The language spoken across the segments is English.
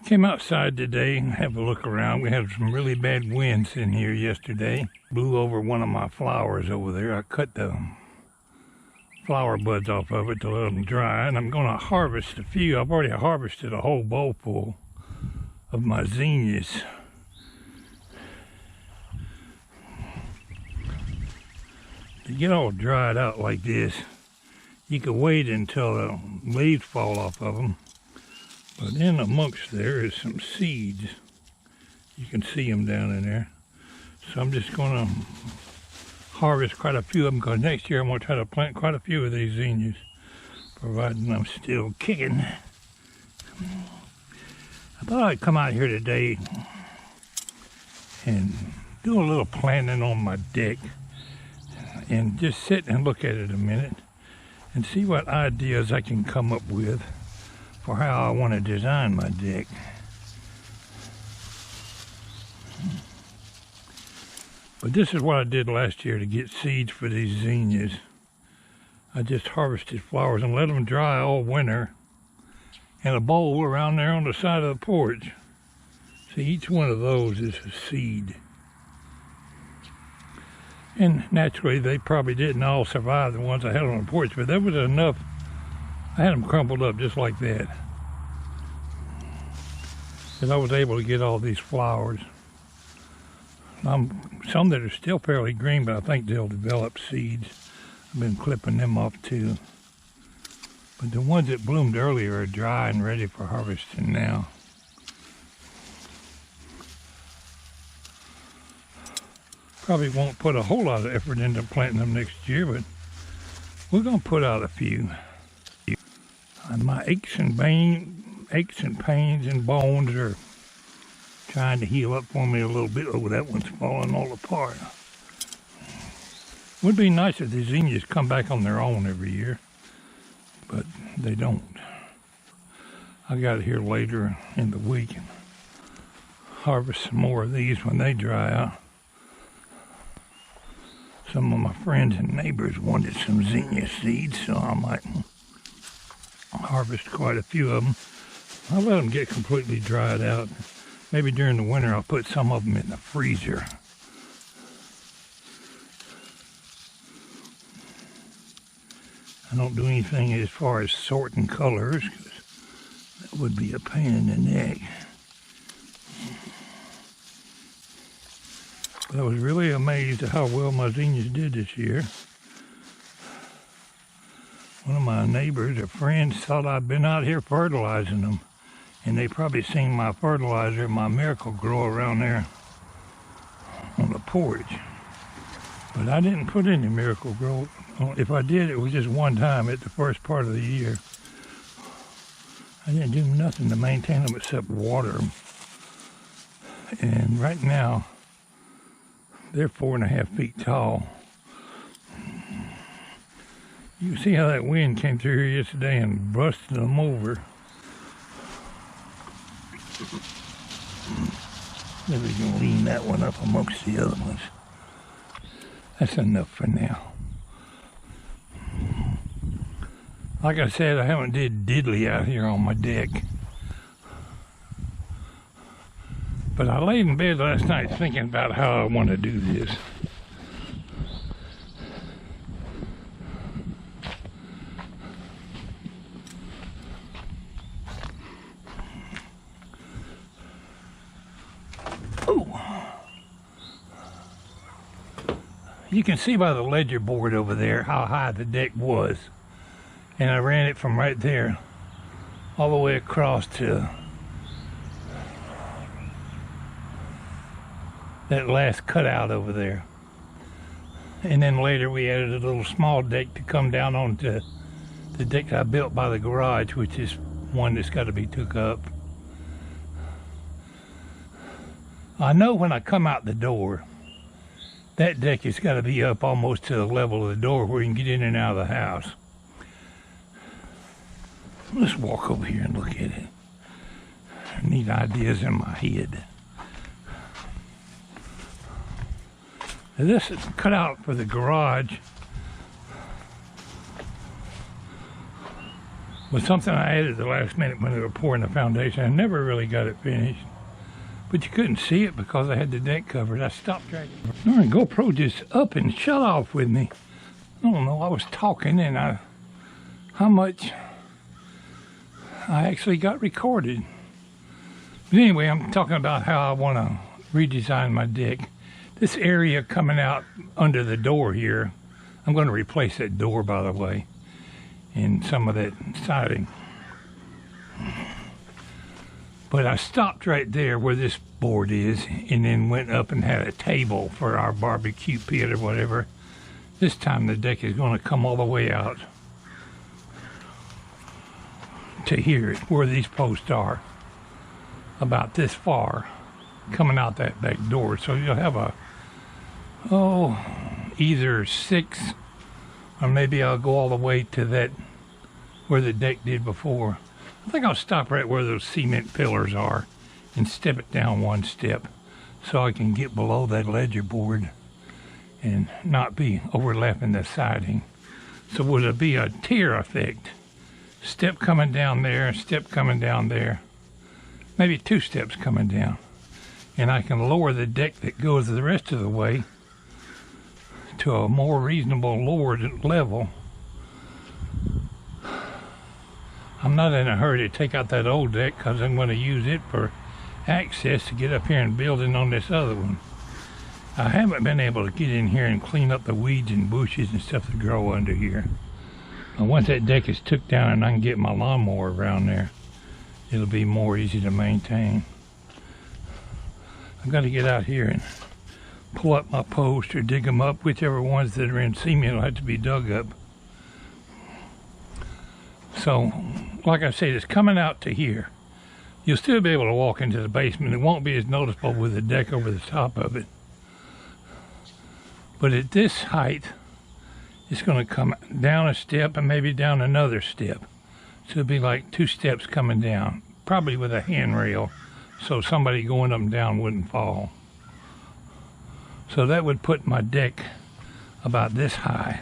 Came outside today and have a look around. We had some really bad winds in here yesterday. Blew over one of my flowers over there. I cut the flower buds off of it to let them dry, and I'm going to harvest a few. I've already harvested a whole bowl full of my zinnias. To get all dried out like this, you can wait until the leaves fall off of them. But in amongst there is some seeds. You can see them down in there. So I'm just going to harvest quite a few of them, because next year I'm going to try to plant quite a few of these zinnias, providing I'm still kicking. I thought I'd come out here today and do a little planting on my deck and just sit and look at it a minute and see what ideas I can come up with for how I want to design my deck. But this is what I did last year to get seeds for these zinnias. I just harvested flowers and let them dry all winter in a bowl around there on the side of the porch. See, each one of those is a seed. And naturally, they probably didn't all survive, the ones I had on the porch, but there was enough. I had them crumpled up just like that. And I was able to get all these flowers. Some that are still fairly green, but I think they'll develop seeds. I've been clipping them off too. But the ones that bloomed earlier are dry and ready for harvesting now. Probably won't put a whole lot of effort into planting them next year, but we're going to put out a few. And my aches and pains and bones are trying to heal up for me a little bit. Oh, that one's falling all apart. Would be nice if the zinnias come back on their own every year, but they don't. I got here later in the week and harvest some more of these when they dry out. Some of my friends and neighbors wanted some zinnia seeds, so I might harvest quite a few of them. I'll let them get completely dried out. Maybe during the winter I'll put some of them in the freezer. I don't do anything as far as sorting colors, because that would be a pain in the neck. But I was really amazed at how well my zinnias did this year. One of my neighbors or friends thought I'd been out here fertilizing them, and they probably seen my fertilizer, my Miracle Grow around there on the porch. But I didn't put any Miracle Grow. If I did, it was just one time at the first part of the year. I didn't do nothing to maintain them except water them. And right now, they're 4.5 feet tall. You can see how that wind came through here yesterday and busted them over. Maybe we can lean that one up amongst the other ones. That's enough for now. Like I said, I haven't did diddly out here on my deck. But I laid in bed last night thinking about how I want to do this. You can see by the ledger board over there how high the deck was. And I ran it from right there all the way across to that last cutout over there. And then later we added a little small deck to come down onto the deck I built by the garage, which is one that's got to be took up. I know when I come out the door, that deck has got to be up almost to the level of the door where you can get in and out of the house. Let's walk over here and look at it. I need ideas in my head. Now this is cut out for the garage. was something I added the last minute when they were pouring the foundation. I never really got it finished. But you couldn't see it because I had the deck covered. I stopped right there. Darn, GoPro just up and shut off with me. I don't know, I was talking and how much I actually got recorded. But anyway, I'm talking about how I want to redesign my deck. This area coming out under the door here, I'm going to replace that door, by the way, and some of that siding. But I stopped right there where this board is and then went up and had a table for our barbecue pit or whatever. This time the deck is going to come all the way out to here where these posts are, about this far, coming out that back door. So you'll have either 6 or maybe I'll go all the way to that where the deck did before. I think I'll stop right where those cement pillars are and step it down 1 step so I can get below that ledger board and not be overlapping the siding. So would it be a tier effect? Step coming down there, step coming down there, maybe 2 steps coming down. And I can lower the deck that goes the rest of the way to a more reasonable lowered level. I'm not in a hurry to take out that old deck because I'm going to use it for access to get up here and building on this other one. I haven't been able to get in here and clean up the weeds and bushes and stuff that grow under here. And once that deck is took down and I can get my lawnmower around there, it'll be more easy to maintain. I've got to get out here and pull up my posts or dig them up. Whichever ones that are in cement will have to be dug up. So, like I said, it's coming out to here. You'll still be able to walk into the basement. It won't be as noticeable with the deck over the top of it. But at this height, it's going to come down a step and maybe down another step. So it'll be like 2 steps coming down, probably with a handrail, so somebody going up and down wouldn't fall. So that would put my deck about this high.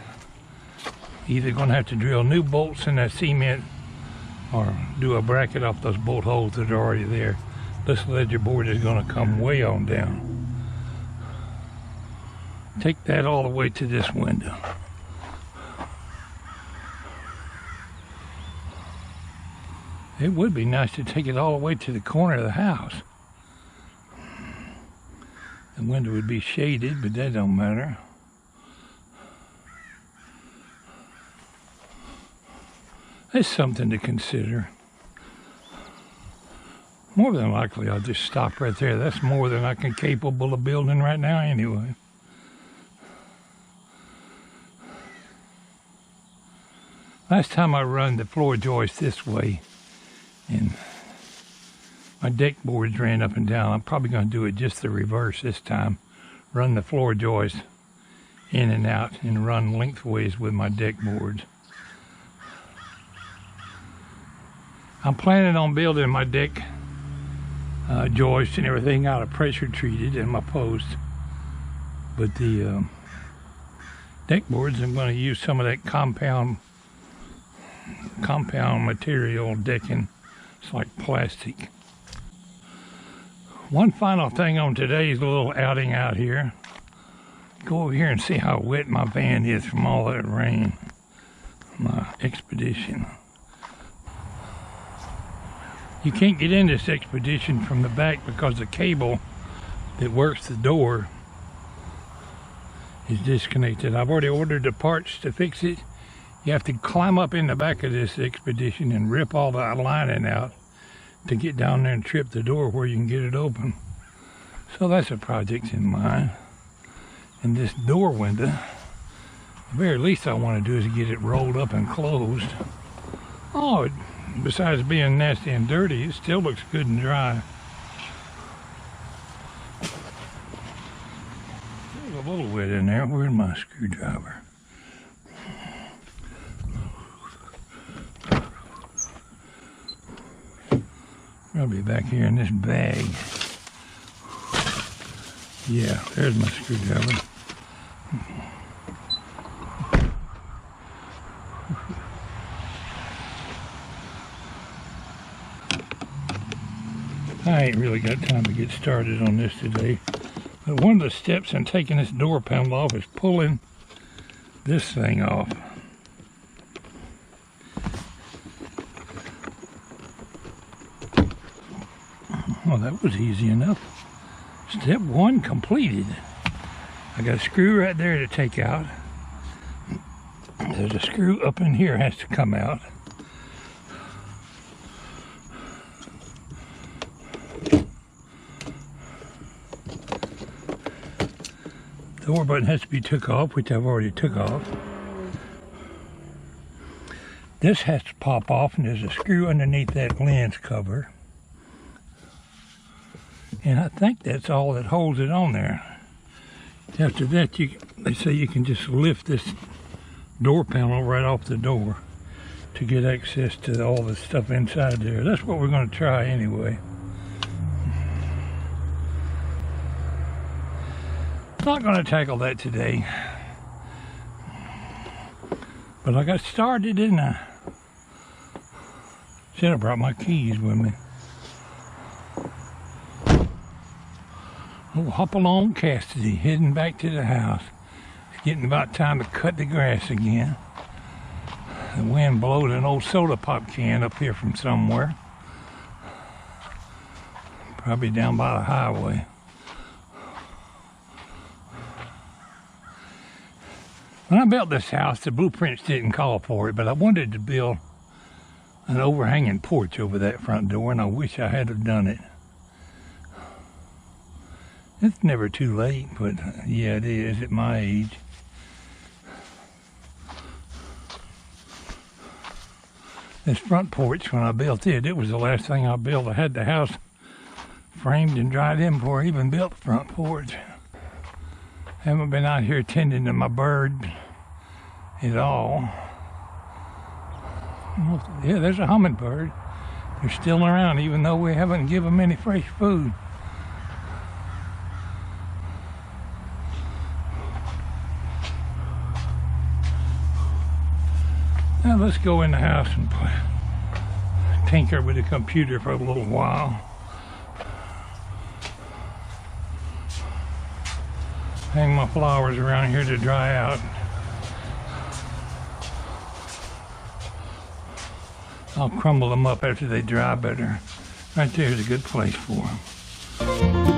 Either going to have to drill new bolts in that cement or do a bracket off those bolt holes that are already there. This ledger board is going to come way on down. Take that all the way to this window. It would be nice to take it all the way to the corner of the house. The window would be shaded, but that don't matter. That's something to consider. More than likely, I'll just stop right there. That's more than I can capable of building right now anyway. Last time I run the floor joist this way, and my deck boards ran up and down. I'm probably going to do it just the reverse this time. Run the floor joist in and out and run lengthways with my deck boards. I'm planning on building my deck joist and everything out of pressure treated in my post. But the deck boards, I'm going to use some of that compound material decking. It's like plastic. One final thing on today's little outing out here. Go over here and see how wet my van is from all that rain. My expedition. You can't get in this expedition from the back because the cable that works the door is disconnected. I've already ordered the parts to fix it. You have to climb up in the back of this expedition and rip all the lining out to get down there and trip the door where you can get it open. So that's a project in mind. And this door window, the very least I want to do is get it rolled up and closed. Oh, besides being nasty and dirty, it still looks good and dry. There's a little wet in there. Where's my screwdriver? I'll be back here in this bag. Yeah, there's my screwdriver. I ain't really got time to get started on this today. But one of the steps in taking this door panel off is pulling this thing off. Well, that was easy enough. Step one completed. I got a screw right there to take out. There's a screw up in here has to come out. The door button has to be took off, which I've already took off. This has to pop off, and there's a screw underneath that lens cover. And I think that's all that holds it on there. After that, they say you can just lift this door panel right off the door to get access to all the stuff inside there. That's what we're going to try anyway. Not going to tackle that today. But I got started, didn't I? Should have brought my keys with me. Oh, hop along, Cassidy, heading back to the house. It's getting about time to cut the grass again. The wind blows an old soda pop can up here from somewhere. Probably down by the highway. When I built this house, the blueprints didn't call for it, but I wanted to build an overhanging porch over that front door, and I wish I had have done it. It's never too late, but yeah, it is at my age. This front porch, when I built it, it was the last thing I built. I had the house framed and dried in before I even built the front porch. Haven't been out here tending to my bird at all. Yeah, there's a hummingbird. They're still around, even though we haven't given them any fresh food. Now let's go in the house and tinker with the computer for a little while. Hang my flowers around here to dry out. I'll crumble them up after they dry better. Right there's a good place for them.